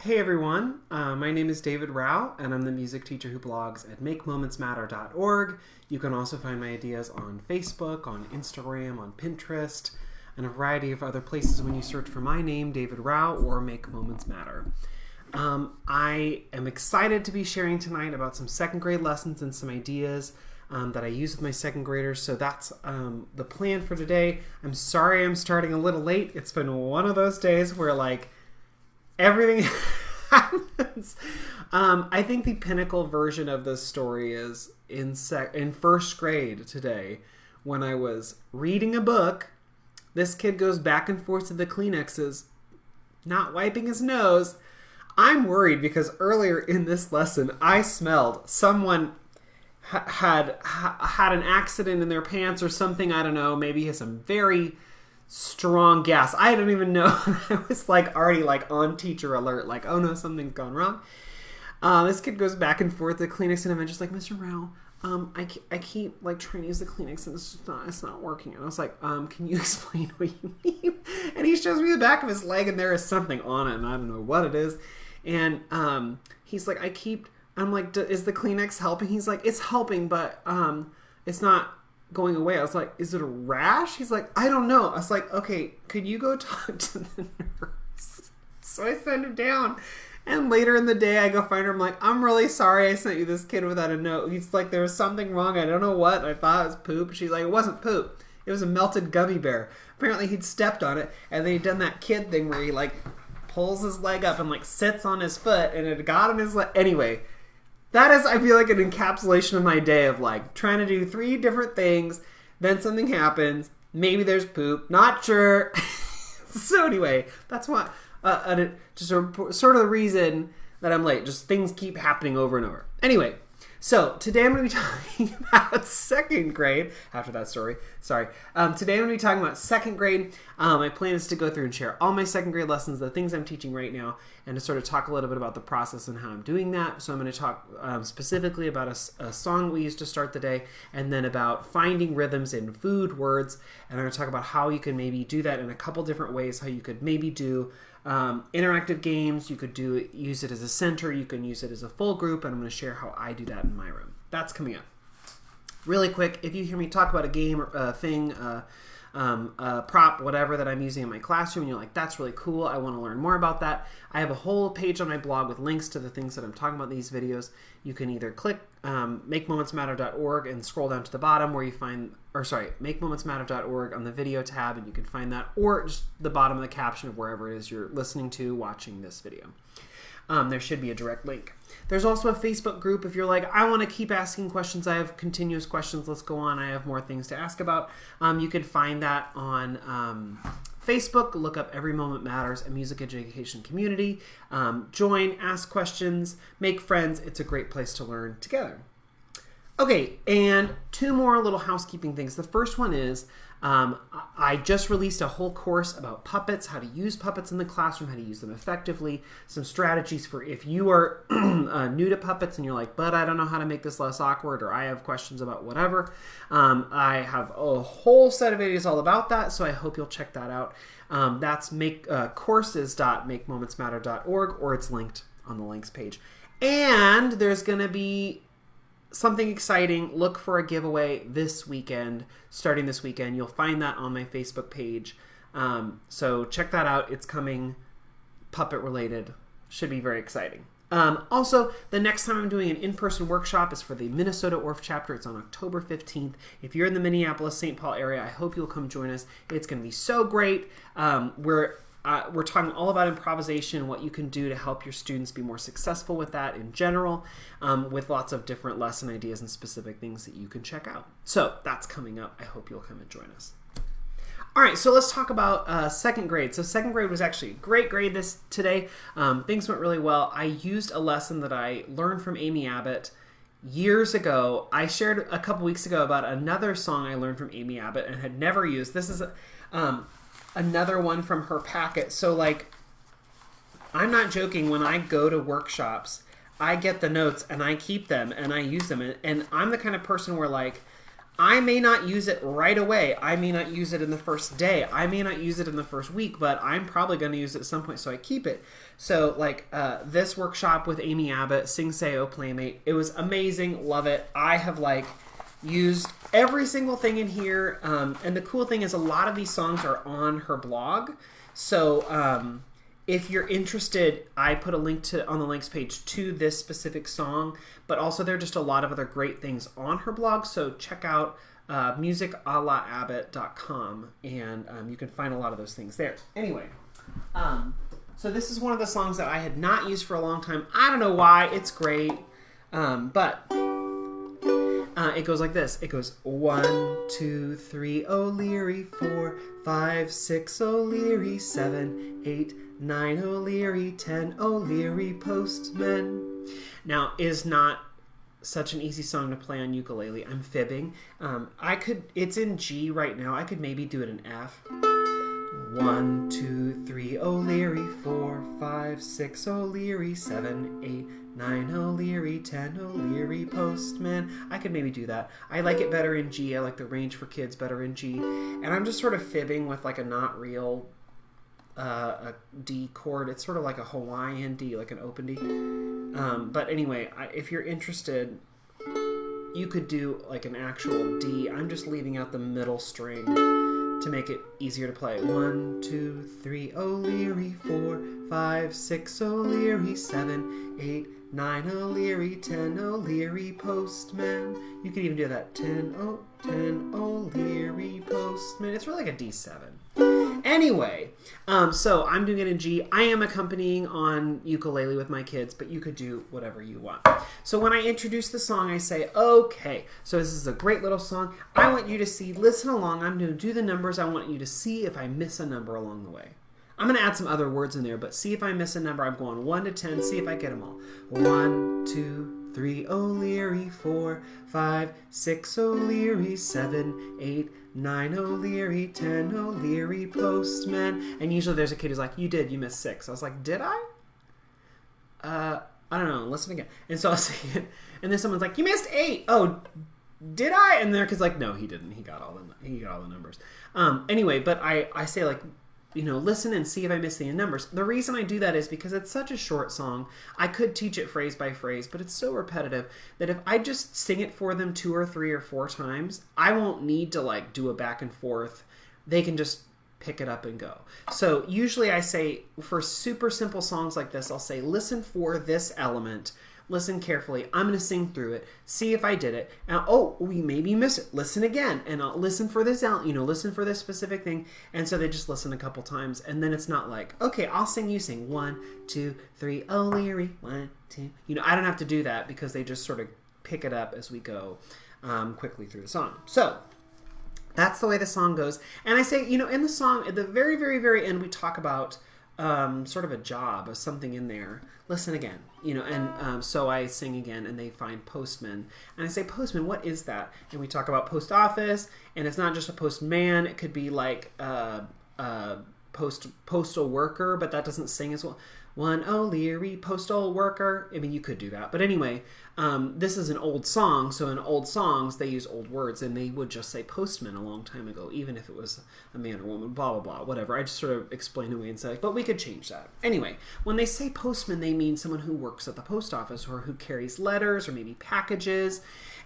Hey everyone, my name is David Rao, and I'm the music teacher who blogs at MakeMomentsMatter.org. You can also find my ideas on Facebook, on Instagram, on Pinterest, and a variety of other places when you search for my name, David Rao, or Make Moments Matter. I am excited to be sharing tonight about some second grade lessons and some ideas that I use with my second graders. So that's the plan for today. I'm sorry I'm starting a little late. It's been one of those days where everything happens. I think the pinnacle version of this story is in first grade today, when I was reading a book. This kid goes back and forth to the Kleenexes, not wiping his nose. I'm worried because earlier in this lesson, I smelled someone had an accident in their pants or something. I don't know. Maybe has some very strong gas. I don't even know. I was already on teacher alert. Oh no, something's gone wrong. This kid goes back and forth to the Kleenex, and I'm just like, Mr. Rao, I keep trying to use the Kleenex and it's not working. And I was like, can you explain what you mean? And he shows me the back of his leg, and there is something on it, and I don't know what it is. And he's like, I'm like, is the Kleenex helping? He's like, it's helping, but it's not going away. I was like, is it a rash? He's like, I don't know. I was like, okay, could you go talk to the nurse? So I send him down. And later in the day, I go find her. I'm like, I'm really sorry I sent you this kid without a note. He's like, there was something wrong. I don't know what. I thought it was poop. She's like, it wasn't poop. It was a melted gummy bear. Apparently he'd stepped on it, and then he'd done that kid thing where he pulls his leg up and sits on his foot, and it got on his leg. Anyway, that is, I feel like, an encapsulation of my day of trying to do 3 different things. Then something happens. Maybe there's poop. Not sure. So anyway, that's what sort of the reason that I'm late. Just things keep happening over and over. Anyway, so today I'm going to be talking about second grade. After that story, sorry. Today I'm going to be talking about second grade. My plan is to go through and share all my second grade lessons, the things I'm teaching right now, and to sort of talk a little bit about the process and how I'm doing that. So I'm going to talk specifically about a song we used to start the day, and then about finding rhythms in food, words, and I'm going to talk about how you can maybe do that in a couple different ways, how you could maybe do interactive games. You could use it as a center, you can use it as a full group, and I'm going to share how I do that in my room. That's coming up. Really quick, if you hear me talk about a game or a thing, a prop, whatever that I'm using in my classroom, and you're like, that's really cool, I want to learn more about that, I have a whole page on my blog with links to the things that I'm talking about in these videos. You can either click MakeMomentsMatter.org and scroll down to the bottom where you find, MakeMomentsMatter.org on the video tab, and you can find that, or just the bottom of the caption of wherever it is you're listening to, watching this video. There should be a direct link. There's also a Facebook group if you're like, I want to keep asking questions, I have continuous questions, let's go on, I have more things to ask about. You can find that on Facebook. Look up Every Moment Matters, a music education community. Join, ask questions, make friends. It's a great place to learn together. Okay, and 2 more little housekeeping things. The first one is I just released a whole course about puppets, how to use puppets in the classroom, how to use them effectively, some strategies for if you are new to puppets and you're like, but I don't know how to make this less awkward, or I have questions about whatever. I have a whole set of videos all about that, so I hope you'll check that out. That's courses.makemomentsmatter.org, or it's linked on the links page. And there's going to be something exciting. Look for a giveaway this weekend, starting this weekend. You'll find that on my Facebook page. So check that out. It's coming, puppet related. Should be very exciting. Also, the next time I'm doing an in-person workshop is for the Minnesota ORF chapter. It's on October 15th. If you're in the Minneapolis-St. Paul area, I hope you'll come join us. It's going to be so great. We're talking all about improvisation, what you can do to help your students be more successful with that in general, with lots of different lesson ideas and specific things that you can check out. So that's coming up. I hope you'll come and join us. All right, so let's talk about second grade. So second grade was actually a great grade today. Things went really well. I used a lesson that I learned from Amy Abbott years ago. I shared a couple weeks ago about another song I learned from Amy Abbott and had never used. This is another one from her packet. So I'm not joking. When I go to workshops, I get the notes and I keep them and I use them. And I'm the kind of person where I may not use it right away. I may not use it in the first day. I may not use it in the first week, but I'm probably going to use it at some point, so I keep it. So, like, this workshop with Amy Abbott, Sing Say Oh Playmate, it was amazing. Love it. I have, like, used every single thing in here. And the cool thing is a lot of these songs are on her blog. So, if you're interested, I put a link on the links page to this specific song, but also there are just a lot of other great things on her blog, so check out musicalaabbott.com, and you can find a lot of those things there. Anyway, so this is one of the songs that I had not used for a long time. I don't know why. It's great, but it goes like this. It goes 1, 2, 3, O'Leary, 4, 5, 6, O'Leary, 7, 8, 9, O'Leary, 10, O'Leary, postman. Now, is not such an easy song to play on ukulele. I'm fibbing. It's in G right now. I could maybe do it in F. 1, 2, 3, O'Leary, 4, 5, 6, O'Leary, 7, 8, 9, O'Leary, 10, O'Leary, postman. I could maybe do that. I like it better in G. I like the range for kids better in G. And I'm just sort of fibbing with like a not real a D chord. It's sort of like a Hawaiian D, like an open D. But anyway, if you're interested, you could do like an actual D. I'm just leaving out the middle string to make it easier to play. 1, 2, 3, O'Leary, 4, 5, 6, O'Leary, 7, 8, 9, O'Leary, 10, O'Leary, postman. You could even do that. 10 O'Leary, postman. It's really like a D7. Anyway, so I'm doing it in G. I am accompanying on ukulele with my kids, but you could do whatever you want. So when I introduce the song, I say, okay, so this is a great little song. I want you to listen along. I'm going to do the numbers. I want you to see if I miss a number along the way. I'm going to add some other words in there, but see if I miss a number. I'm going 1 to 10. See if I get them all. 1, 2, 3, O'Leary, 4, 5, 6, O'Leary, 7, 8, 9, O'Leary, 10, O'Leary, postman. And usually there's a kid who's like, you missed 6. I was like, did I? I don't know. Listen again. And so I'll say it. And then someone's like, you missed 8. Oh, did I? And their kid's like, no, he didn't. He got all the numbers. Anyway, but I say like, listen and see if I miss any numbers. The reason I do that is because it's such a short song. I could teach it phrase by phrase, but it's so repetitive that if I just sing it for them 2 or 3 or 4 times, I won't need to like do a back and forth. They can just pick it up and go. So usually I say for super simple songs like this, I'll say, listen for this element. Listen carefully. I'm going to sing through it. See if I did it. And we maybe miss it. Listen again. And I'll listen for this out. Listen for this specific thing. And so they just listen a couple times. And then it's not like, okay, I'll sing, you sing. 1, 2, 3, O'Leary. 1, 2. I don't have to do that because they just sort of pick it up as we go quickly through the song. So that's the way the song goes. And I say, in the song, at the very, very, very end, we talk about sort of a job or something in there. Listen again, and so I sing again, and they find postman, and I say, postman, what is that? And we talk about post office, and it's not just a postman. It could be like postal worker, but that doesn't sing as well. 1 O'Leary, postal worker. I mean, you could do that, but anyway, this is an old song, so in old songs they use old words, and they would just say postman a long time ago, even if it was a man or woman, blah blah blah, whatever. I just sort of explain away and say, but we could change that. Anyway, when they say postman, they mean someone who works at the post office or who carries letters or maybe packages.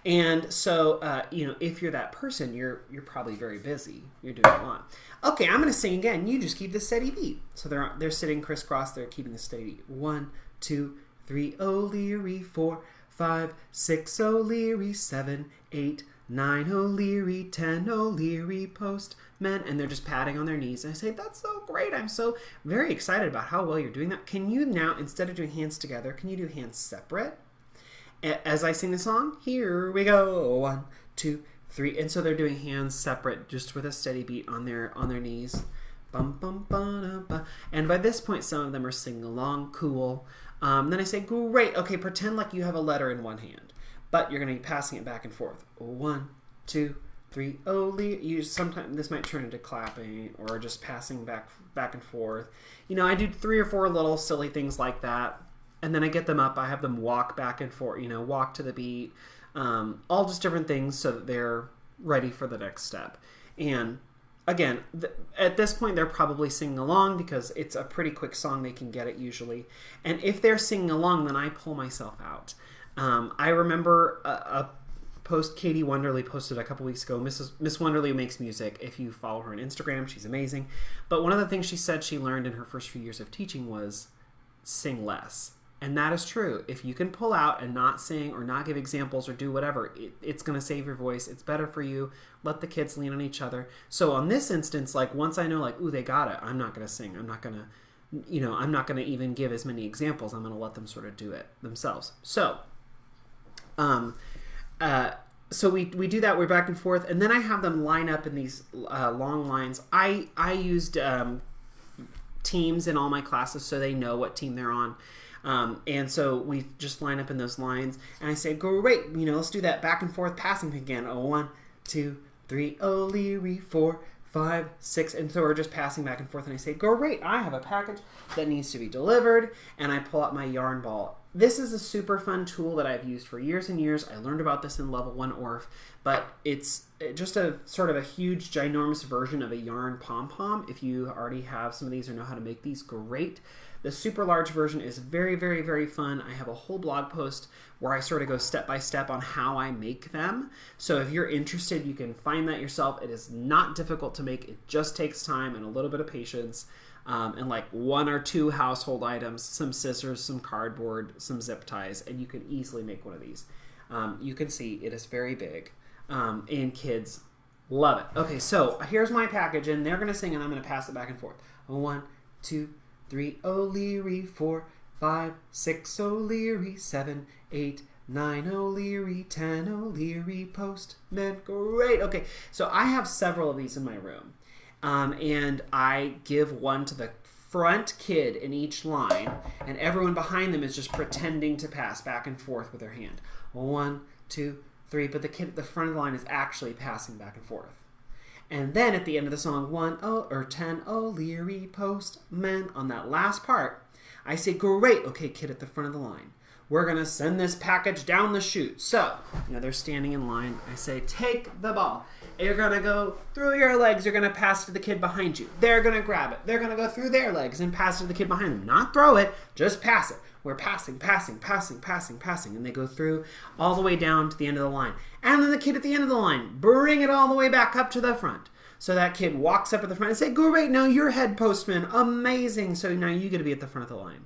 And so, if you're that person, you're probably very busy. You're doing a lot. Okay, I'm going to sing again. You just keep the steady beat. So they're sitting crisscross. They're keeping the steady beat. 1, 2, 3, O'Leary, 4, 5, 6, O'Leary, 7, 8, 9, O'Leary, 10, O'Leary, postman. And they're just patting on their knees. And I say, that's so great. I'm so very excited about how well you're doing that. Can you now, instead of doing hands together, can you do hands separate? As I sing the song, here we go. 1, 2, 3. And so they're doing hands separate, just with a steady beat on their knees. Bum, bum, ba, ba. And by this point, some of them are singing along. Cool. Then I say, great. Okay, pretend like you have a letter in one hand, but you're going to be passing it back and forth. 1, 2, 3. You sometimes this might turn into clapping or just passing back and forth. I do 3 or 4 little silly things like that. And then I get them up. I have them walk back and forth, walk to the beat. All just different things so that they're ready for the next step. And again, at this point, they're probably singing along because it's a pretty quick song. They can get it usually. And if they're singing along, then I pull myself out. I remember a post Katie Wonderly posted a couple weeks ago. Miss Wonderly makes music. If you follow her on Instagram, she's amazing. But one of the things she said she learned in her first few years of teaching was sing less. And that is true. If you can pull out and not sing or not give examples or do whatever, it's going to save your voice. It's better for you. Let the kids lean on each other. So on this instance, like once I know like, ooh, they got it, I'm not going to sing. I'm not going to, I'm not going to even give as many examples. I'm going to let them sort of do it themselves. So, so we do that. We're back and forth. And then I have them line up in these long lines. I used teams in all my classes so they know what team they're on. And so we just line up in those lines, and I say, great, let's do that back and forth passing again. 1, 2, 3, O'Leary, 4, 5, 6, and so we're just passing back and forth, and I say, great, I have a package that needs to be delivered, and I pull out my yarn ball. This is a super fun tool that I've used for years and years. I learned about this in level 1 ORF, but it's just a sort of a huge, ginormous version of a yarn pom-pom. If you already have some of these or know how to make these, great. The super large version is very, very, very fun. I have a whole blog post where I sort of go step by step on how I make them. So if you're interested, you can find that yourself. It is not difficult to make. It just takes time and a little bit of patience. And like 1 or 2 household items, some scissors, some cardboard, some zip ties, and you can easily make one of these. You can see it is very big, and kids love it. Okay, so here's my package, and they're going to sing, and I'm going to pass it back and forth. 1, 2, 3, O'Leary, 4, 5, 6, O'Leary, 7, 8, 9, O'Leary, 10, O'Leary, postman, great. Okay, so I have several of these in my room. And I give one to the front kid in each line, and everyone behind them is just pretending to pass back and forth with their hand. 1, 2, 3, but the kid at the front of the line is actually passing back and forth. And then at the end of the song, 10 O'Leary postman, on that last part, I say, great, okay, kid at the front of the line. We're going to send this package down the chute. So, they're standing in line. I say, take the ball. You're going to go through your legs. You're going to pass to the kid behind you. They're going to grab it. They're going to go through their legs and pass to the kid behind them. Not throw it, just pass it. We're passing. And they go through all the way down to the end of the line. And then the kid at the end of the line, bring it all the way back up to the front. So that kid walks up at the front and say, great, now you're head postman. Amazing. So now you get to be at the front of the line.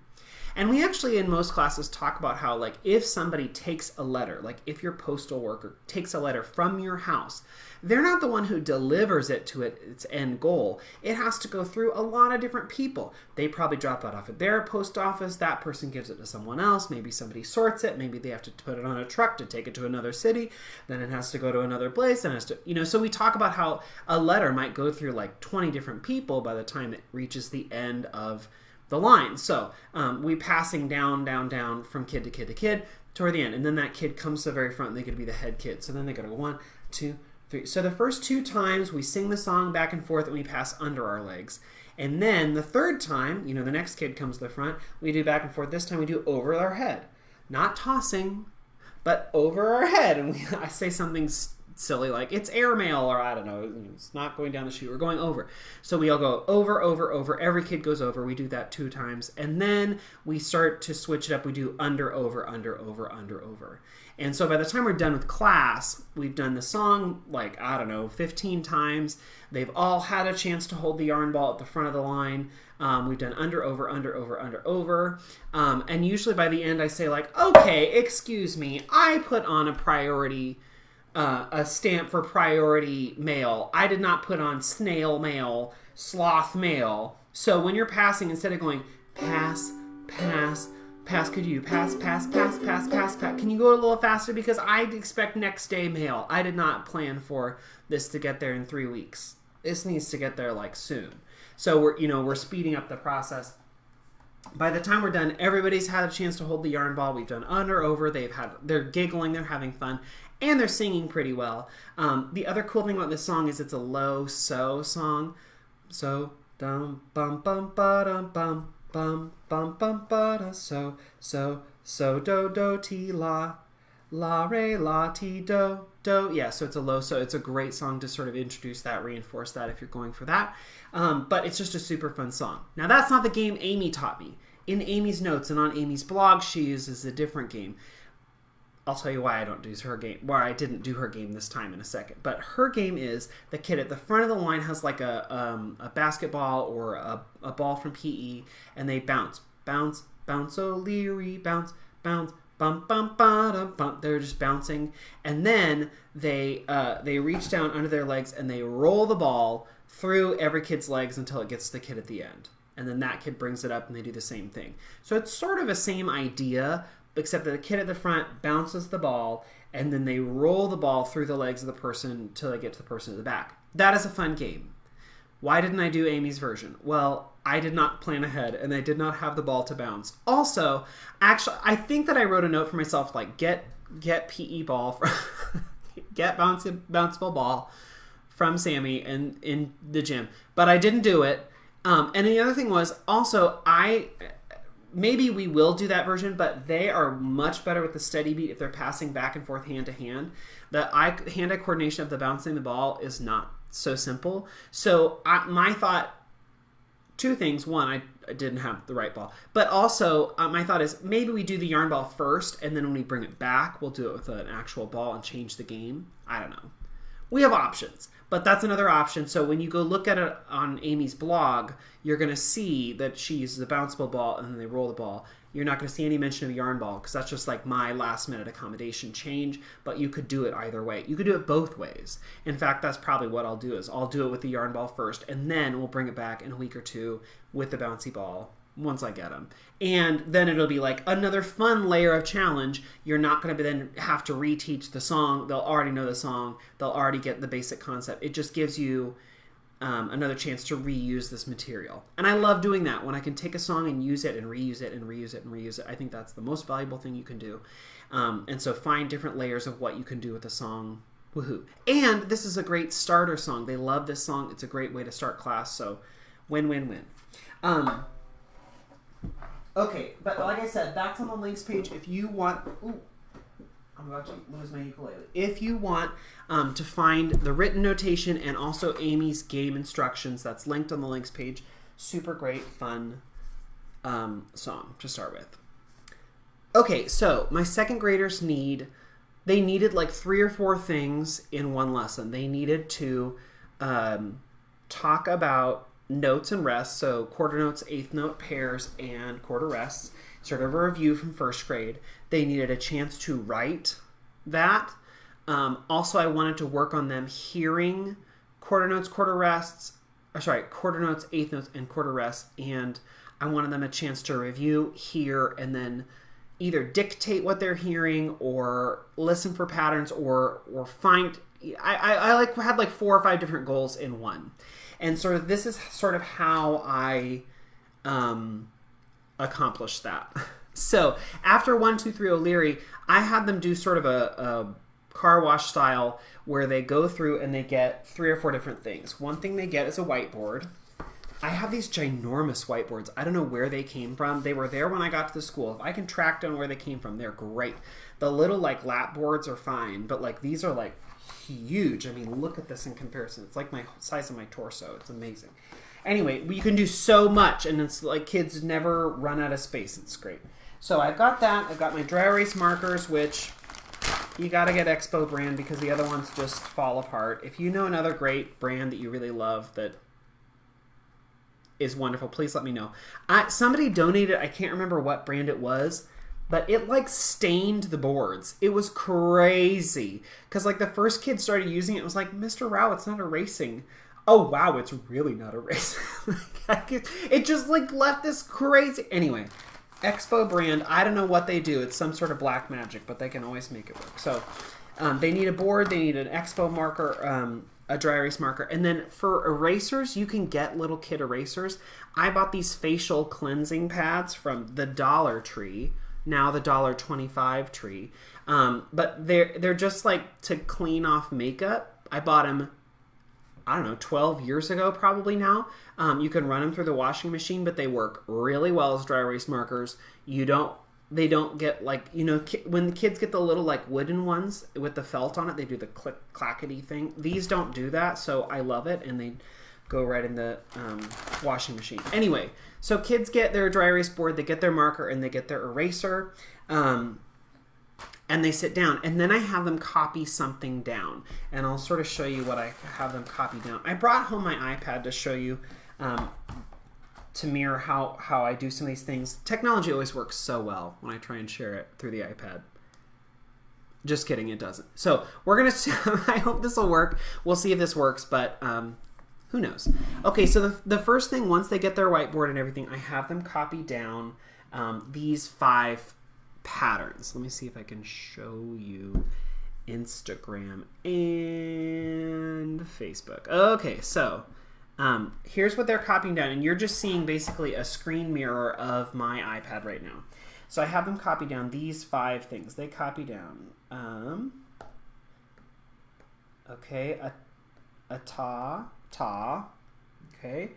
And we actually, in most classes, talk about how, like, if somebody takes a letter, like if your postal worker takes a letter from your house, they're not the one who delivers it to its end goal. It has to go through a lot of different people. They probably drop it off at their post office. That person gives it to someone else. Maybe somebody sorts it. Maybe they have to put it on a truck to take it to another city. Then it has to go to another place. And has to, so we talk about how a letter might go through like 20 different people by the time it reaches the end of the line. So we passing down from kid to kid to kid toward the end. And then that kid comes to the very front and they get to be the head kid. So then they go to 1, 2, 3. So the first 2 times we sing the song back and forth and we pass under our legs. And then the third time, the next kid comes to the front, we do back and forth. This time we do over our head. Not tossing, but over our head. And I say something silly like, it's airmail, or I don't know, it's not going down the chute, we're going over. So we all go over, every kid goes over. We do that 2 times, and then we start to switch it up. We do under, over. And so by the time we're done with class, we've done the song 15 times. They've all had a chance to hold the yarn ball at the front of the line. We've done under, over. And usually by the end I say okay, excuse me, I put on a stamp for priority mail. I did not put on snail mail, sloth mail. So when you're passing, instead of going pass, could you pass? Can you go a little faster? Because I expect next day mail. I did not plan for this to get there in 3 weeks. This needs to get there soon. So we're speeding up the process. By the time we're done, everybody's had a chance to hold the yarn ball. We've done under, over. They're giggling. They're having fun. And they're singing pretty well. The other cool thing about this song is it's a low so song. So dum bum bum ba dum bum bum bum bum ba da so do ti la La, re, la, ti, do, do. Yeah, so it's a low. So it's a great song to sort of introduce that, reinforce that if you're going for that. But it's just a super fun song. Now, that's not the game Amy taught me. In Amy's notes and on Amy's blog, she uses a different game. I'll tell you why I don't do her game. Why I didn't do her game this time in a second. But her game is the kid at the front of the line has like a basketball or a ball from PE, and they bounce, bounce, bounce, O'Leary, bounce, bounce, bum, bum, ba, bum. They're just bouncing, and then they reach down under their legs and they roll the ball through every kid's legs until it gets to the kid at the end. And then that kid brings it up and they do the same thing. So it's sort of the same idea, except that the kid at the front bounces the ball and then they roll the ball through the legs of the person till they get to the person at the back. That is a fun game. Why didn't I do Amy's version? Well, I did not plan ahead and I did not have the ball to bounce. Also, actually, I think that I wrote a note for myself like get PE ball from get bounceable ball from Sammy in the gym. But I didn't do it. And the other thing was also maybe we will do that version, but they are much better with the steady beat if they're passing back and forth hand to hand. The hand-eye coordination of the bouncing the ball is not so simple. So my thought, two things. One, I didn't have the right ball. But also, my thought is maybe we do the yarn ball first, and then when we bring it back, we'll do it with an actual ball and change the game. I don't know. We have options, but that's another option. So when you go look at it on Amy's blog, you're going to see that she uses a bounceable ball and then they roll the ball. You're not going to see any mention of a yarn ball because that's just like my last minute accommodation change, but you could do it either way. You could do it both ways. In fact, that's probably what I'll do is I'll do it with the yarn ball first and then we'll bring it back in a week or two with the bouncy ball once I get them. And then it'll be like another fun layer of challenge. You're not going to then have to reteach the song. They'll already know the song. They'll already get the basic concept. It just gives you another chance to reuse this material. And I love doing that when I can take a song and use it and reuse it and reuse it and reuse it. I think that's the most valuable thing you can do. And so find different layers of what you can do with a song. Woohoo. And this is a great starter song. They love this song. It's a great way to start class. So win, win, win. Okay, but like I said, that's on the links page. If you want... Ooh, I'm about to lose my ukulele. If you want to find the written notation and also Amy's game instructions, that's linked on the links page. Super great, fun song to start with. Okay, so my second graders needed like 3 or 4 things in one lesson. They needed to talk about notes and rests, so quarter notes, eighth note pairs, and quarter rests, sort of a review from first grade. They needed a chance to write that. Also, I wanted to work on them hearing quarter notes, quarter notes, eighth notes, and quarter rests, and I wanted them a chance to review, hear, and then either dictate what they're hearing or listen for patterns or find... I had like 4 or 5 different goals in one. And sort of this is sort of how I accomplished that. So after 1, 2, 3 O'Leary, I had them do sort of a car wash style where they go through and they get 3 or 4 different things. One thing they get is a whiteboard. I have these ginormous whiteboards. I don't know where they came from. They were there when I got to the school. If I can track down where they came from, they're great. The little like lap boards are fine, but like these are like huge. I mean, look at this in comparison. It's like my size of my torso. It's amazing. Anyway, you can do so much, and it's like kids never run out of space. It's great. So I've got that. I've got my dry erase markers, which you got to get Expo brand because the other ones just fall apart. If you know another great brand that you really love that is wonderful, please let me know. Somebody donated, I can't remember what brand it was, but it like stained the boards. It was crazy. Because like the first kid started using it, it was like, Mr. Rao, it's not erasing. Oh wow, it's really not erasing. It just like left this crazy... Anyway, Expo brand, I don't know what they do. It's some sort of black magic, but they can always make it work. So they need a board, they need an Expo marker, a dry erase marker. And then for erasers, you can get little kid erasers. I bought these facial cleansing pads from the Dollar Tree. Now the $1.25 tree. But they're just like to clean off makeup. I bought them, I don't know, 12 years ago probably now. You can run them through the washing machine, but they work really well as dry erase markers. You don't they don't get like, you know, when the kids get the little like wooden ones with the felt on it, they do the click clackety thing. These don't do that, so I love it, and they go right in the washing machine. Anyway, so kids get their dry erase board, they get their marker, and they get their eraser, and they sit down. And then I have them copy something down, and I'll sort of show you what I have them copy down. I brought home my iPad to show you, to mirror how I do some of these things. Technology always works so well when I try and share it through the iPad. Just kidding, it doesn't. So we're going to, I hope this will work. We'll see if this works, but who knows? Okay, so the first thing, once they get their whiteboard and everything, I have them copy down these 5 patterns. Let me see if I can show you Instagram and Facebook. Okay, so here's what they're copying down, and you're just seeing basically a screen mirror of my iPad right now. So I have them copy down these 5 things. They copy down, okay, a ta, okay.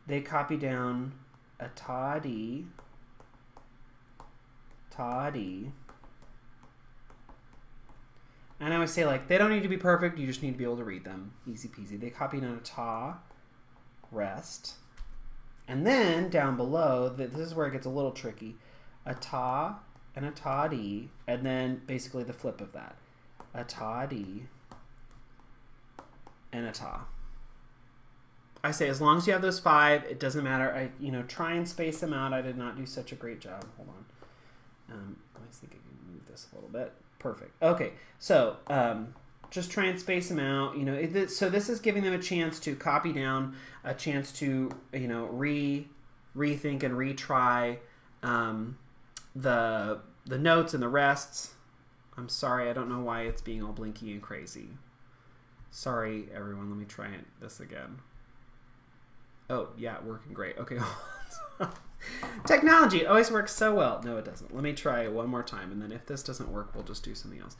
They copy down a ta-dee, and I would say, like, they don't need to be perfect, you just need to be able to read them. Easy peasy. They copy down a ta, rest. And then down below, this is where it gets a little tricky. A ta and a ta-dee, and then basically the flip of that. A ta-dee and a ta. I say as long as you have those 5, it doesn't matter. Try and space them out. I did not do such a great job. Hold on. I think I can move this a little bit. Perfect. Okay, so just try and space them out. So this is giving them a chance to copy down, a chance to rethink and retry the notes and the rests. I'm sorry, I don't know why it's being all blinky and crazy. Sorry, everyone. Let me try this again. Oh, yeah, working great. Okay. Technology always works so well. No, it doesn't. Let me try one more time, and then if this doesn't work, we'll just do something else.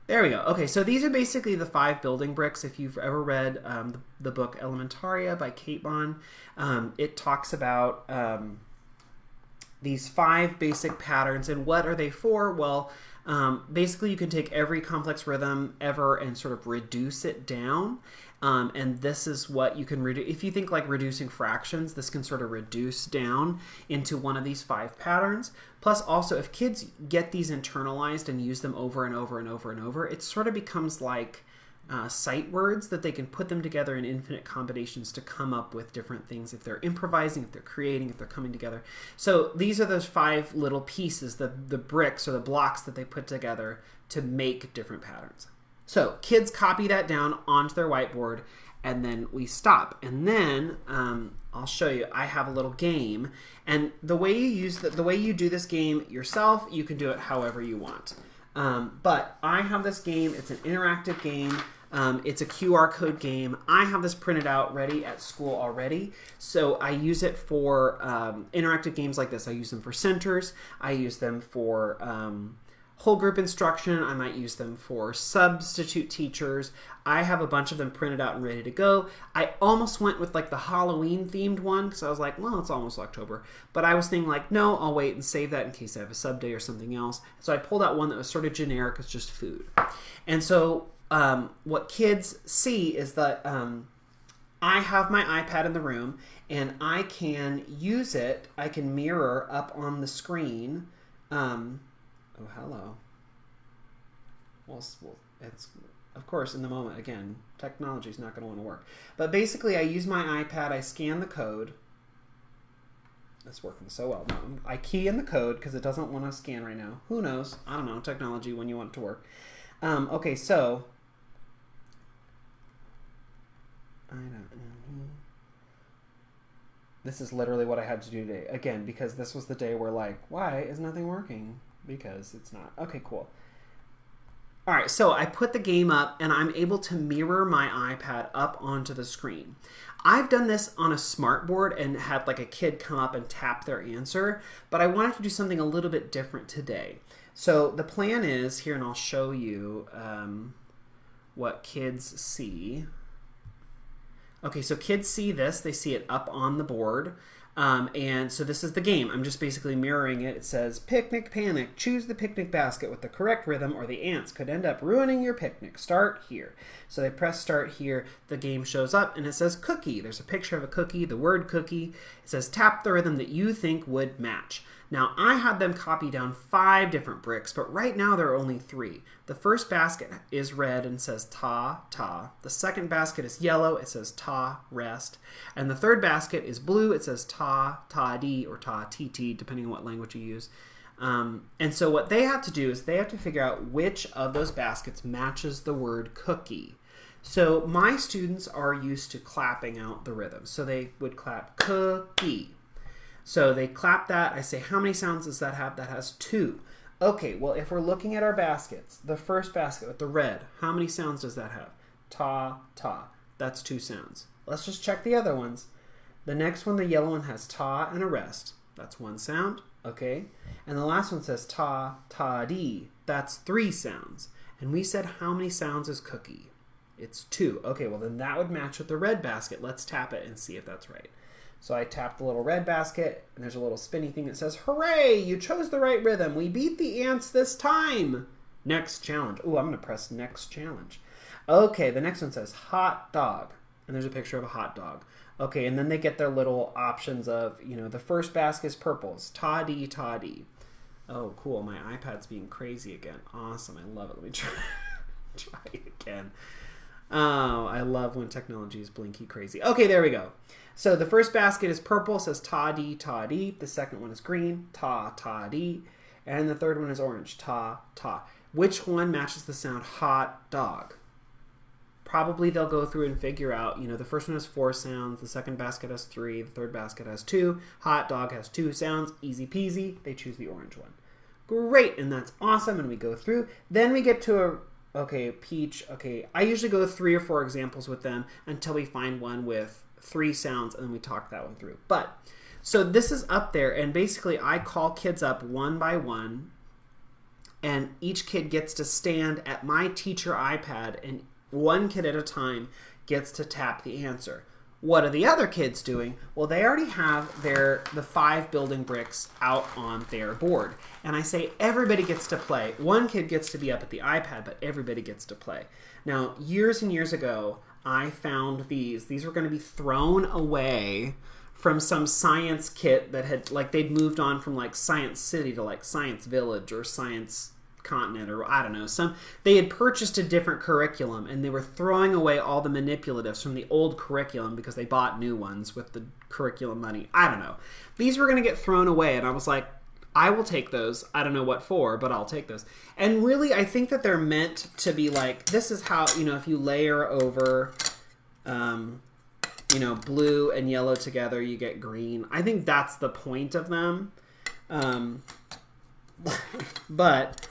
There we go. Okay, so these are basically the 5 building bricks. If you've ever read the book Elementaria by Kate Bond, it talks about these 5 basic patterns. And what are they for? Well, basically you can take every complex rhythm ever and sort of reduce it down. And this is what you can reduce. If you think like reducing fractions, this can sort of reduce down into one of these 5 patterns. Plus also, if kids get these internalized and use them over and over and over and over, it sort of becomes like sight words that they can put them together in infinite combinations to come up with different things if they're improvising, if they're creating, if they're coming together. So these are those 5 little pieces, the bricks or the blocks that they put together to make different patterns. So kids copy that down onto their whiteboard, and then we stop. And then I'll show you. I have a little game, and the way you do this game yourself, you can do it however you want. But I have this game. It's an interactive game. It's a QR code game. I have this printed out ready at school already. So I use it for interactive games like this. I use them for centers. I use them for whole group instruction. I might use them for substitute teachers. I have a bunch of them printed out and ready to go. I almost went with like the Halloween themed one because I was like, well, it's almost October. But I was thinking like, no, I'll wait and save that in case I have a sub day or something else. So I pulled out one that was sort of generic. It's just food. And so what kids see is that I have my iPad in the room and I can use it. I can mirror up on the screen. Oh, hello. Well, it's, of course, in the moment, again, technology is not going to want to work. But basically, I use my iPad, I scan the code. That's working so well. No, I key in the code because it doesn't want to scan right now. Who knows? I don't know, technology, when you want it to work. Okay, so I don't know. This is literally what I had to do today. Again, because this was the day where like, why is nothing working? Because it's not. Okay, cool. All right, so I put the game up and I'm able to mirror my iPad up onto the screen. I've done this on a smart board and had like a kid come up and tap their answer, but I wanted to do something a little bit different today. So the plan is here, and I'll show you what kids see. Okay, so kids see this. They see it up on the board. And so this is the game. I'm just basically mirroring it. It says, picnic panic. Choose the picnic basket with the correct rhythm or the ants could end up ruining your picnic. Start here. So they press start here. The game shows up and it says cookie. There's a picture of a cookie, the word cookie. It says tap the rhythm that you think would match. Now, I had them copy down 5 different bricks, but right now there are only 3. The first basket is red and says ta, ta. The second basket is yellow, it says ta, rest. And the third basket is blue, it says ta, ta, di, or ta, ti, ti, depending on what language you use. And so what they have to do is they have to figure out which of those baskets matches the word cookie. So my students are used to clapping out the rhythm. So they would clap cookie. So they clap that. I say, how many sounds does that have? That has 2. Okay, well, if we're looking at our baskets, the first basket with the red, how many sounds does that have? Ta, ta. That's 2 sounds. Let's just check the other ones. The next one, the yellow one, has ta and a rest. That's 1 sound. Okay. And the last one says ta, ta, di. That's 3 sounds. And we said how many sounds is cookie? It's 2. Okay, well, then that would match with the red basket. Let's tap it and see if that's right. So I tap the little red basket, and there's a little spinny thing that says, hooray, you chose the right rhythm. We beat the ants this time. Next challenge. Ooh, I'm going to press next challenge. Okay, the next one says hot dog, and there's a picture of a hot dog. Okay, and then they get their little options of, the first basket is purples, ta-dee, ta-dee. Oh, cool, my iPad's being crazy again. Awesome, I love it. Let me try it again. Oh, I love when technology is blinky crazy. Okay, there we go. So the first basket is purple, says ta-dee, ta-dee. The second one is green, ta-ta-dee. And the third one is orange, ta-ta. Which one matches the sound hot dog? Probably they'll go through and figure out, the first one has 4 sounds, the second basket has 3, the third basket has 2, hot dog has 2 sounds, easy peasy. They choose the orange one. Great, and that's awesome, and we go through. Then we get to peach. Okay, I usually go 3 or 4 examples with them until we find one with 3 sounds, and then we talk that one through. But, so this is up there, and basically I call kids up one by one, and each kid gets to stand at my teacher iPad, and one kid at a time gets to tap the answer. What are the other kids doing? Well, they already have the 5 building bricks out on their board. And I say everybody gets to play. One kid gets to be up at the iPad, but everybody gets to play. Now, years and years ago, I found these. These were going to be thrown away from some science kit that had, they'd moved on from, Science City to, Science Village or Science Continent, or I don't know. They had purchased a different curriculum, and they were throwing away all the manipulatives from the old curriculum because they bought new ones with the curriculum money. I don't know. These were going to get thrown away, and I was like, I will take those. I don't know what for, but I'll take those. And really, I think that they're meant to be this is how, if you layer over, blue and yellow together, you get green. I think that's the point of them. But,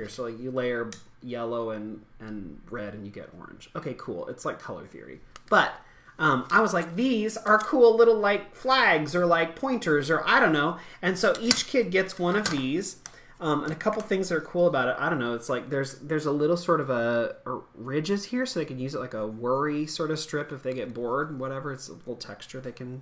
so you layer yellow and red and you get orange. Okay, cool. It's like color theory. But I was like, these are cool little flags or pointers or I don't know. And so each kid gets one of these. And a couple things that are cool about it. I don't know. It's there's a little sort of a ridges here, so they can use it like a worry sort of strip if they get bored. Whatever. It's a little texture they can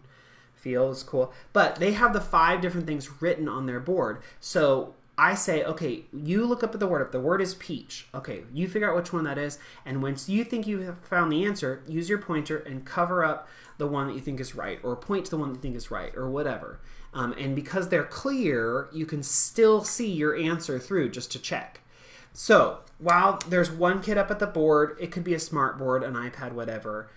feel. It's cool. But they have the 5 different things written on their board. So I say, okay, you look up at the word. If the word is peach, okay, you figure out which one that is. And once you think you have found the answer, use your pointer and cover up the one that you think is right, or point to the one that you think is right, or whatever. And because they're clear, you can still see your answer through just to check. So while there's one kid up at the board, it could be a smart board, an iPad, whatever.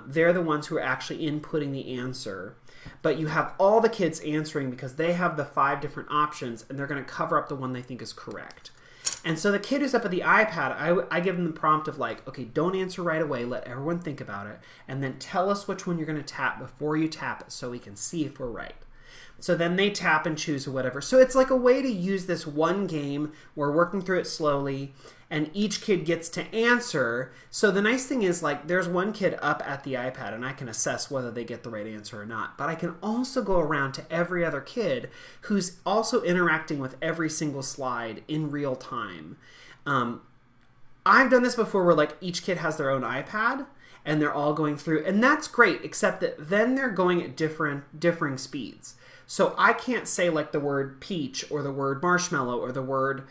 They're the ones who are actually inputting the answer. But you have all the kids answering because they have the 5 different options, and they're going to cover up the one they think is correct. And so the kid who's up at the iPad, I give them the prompt of okay, don't answer right away. Let everyone think about it. And then tell us which one you're going to tap before you tap it so we can see if we're right. So then they tap and choose or whatever. So it's a way to use this one game. We're working through it slowly, and each kid gets to answer. So the nice thing is there's one kid up at the iPad, and I can assess whether they get the right answer or not. But I can also go around to every other kid who's also interacting with every single slide in real time. I've done this before where each kid has their own iPad, and they're all going through, and that's great, except that then they're going at differing speeds. So I can't say like the word peach or the word marshmallow or the word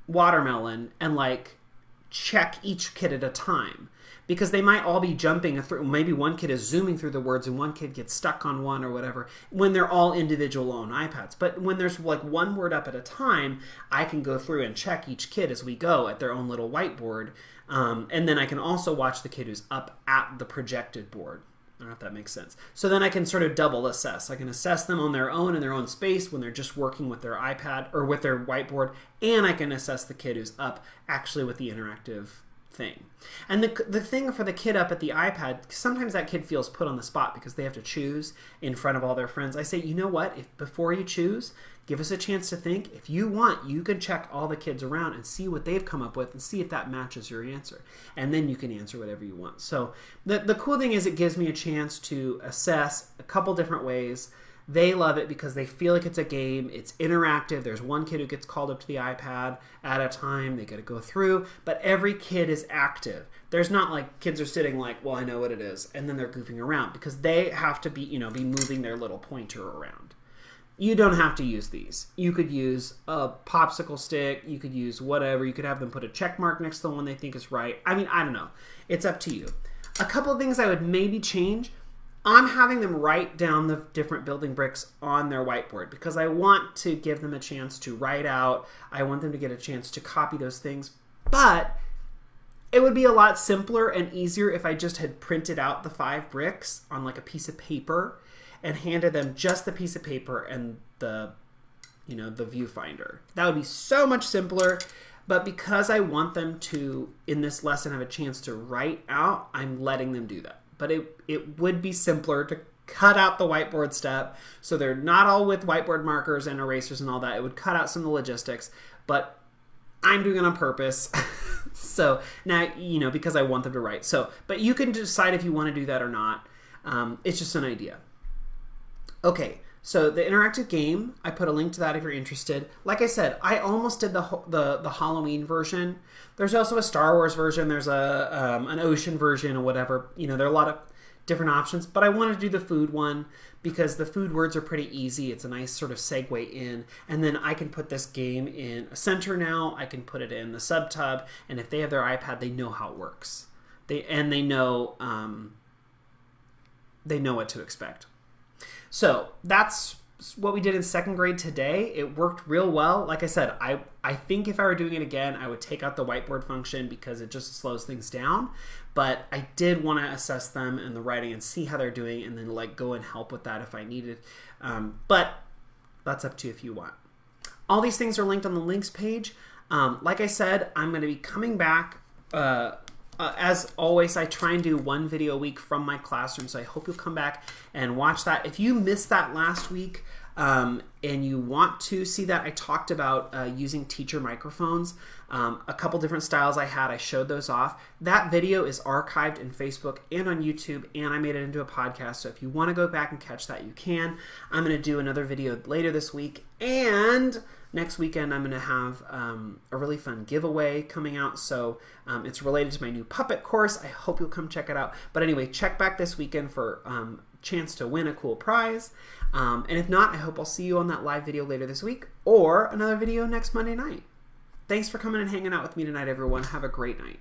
watermelon and like check each kid at a time, because they might all be jumping through. Maybe one kid is zooming through the words and one kid gets stuck on one or whatever when they're all individual on iPads. But when there's like one word up at a time, I can go through and check each kid as we go at their own little whiteboard. And then I can also watch the kid who's up at the projected board. I don't know if that makes sense. So then I can sort of double assess. I can assess them on their own in their own space when they're just working with their iPad or with their whiteboard, and I can assess the kid who's up actually with the interactive thing. And the thing for the kid up at the iPad, sometimes that kid feels put on the spot because they have to choose in front of all their friends. I say, you know what? If before you choose, give us a chance to think. If you want, you can check all the kids around and see what they've come up with and see if that matches your answer. And then you can answer whatever you want. So the cool thing is it gives me a chance to assess a couple different ways. They love it because they feel like it's a game. It's interactive. There's one kid who gets called up to the iPad at a time. They got to go through, but every kid is active. There's not like kids are sitting like, well, I know what it is, and then they're goofing around, because they have to be, be moving their little pointer around. You don't have to use these. You could use a popsicle stick. You could use whatever. You could have them put a check mark next to the one they think is right. I mean, I don't know. It's up to you. A couple of things I would maybe change. I'm having them write down the different building bricks on their whiteboard because I want to give them a chance to write out. I want them to get a chance to copy those things. But it would be a lot simpler and easier if I just had printed out the 5 bricks on like a piece of paper and handed them just the piece of paper and the viewfinder. That would be so much simpler. But because I want them to, in this lesson, have a chance to write out, I'm letting them do that. But it would be simpler to cut out the whiteboard step so they're not all with whiteboard markers and erasers and all that. It would cut out some of the logistics, but I'm doing it on purpose. So now, because I want them to write. So, but you can decide if you want to do that or not. It's just an idea. Okay, so the interactive game, I put a link to that if you're interested. Like I said, I almost did the Halloween version. There's also a Star Wars version. There's an ocean version or whatever. There are a lot of different options, but I wanted to do the food one because the food words are pretty easy. It's a nice sort of segue in, and then I can put this game in a center now. I can put it in the subtub, and if they have their iPad, they know how it works. They know what to expect. So that's what we did in 2nd grade today. It worked real well. Like I said, I think if I were doing it again, I would take out the whiteboard function because it just slows things down. But I did want to assess them and the writing and see how they're doing, and then like go and help with that if I needed. But that's up to you if you want. All these things are linked on the links page. Like I said, I'm going to be coming back. As always, I try and do 1 video a week from my classroom, so I hope you'll come back and watch that. If you missed that last week and you want to see that, I talked about using teacher microphones. A couple different styles I showed those off. That video is archived in Facebook and on YouTube, and I made it into a podcast, so if you want to go back and catch that, you can. I'm going to do another video later this week, and next weekend, I'm going to have a really fun giveaway coming out, so it's related to my new puppet course. I hope you'll come check it out. But anyway, check back this weekend for a chance to win a cool prize. And if not, I hope I'll see you on that live video later this week or another video next Monday night. Thanks for coming and hanging out with me tonight, everyone. Have a great night.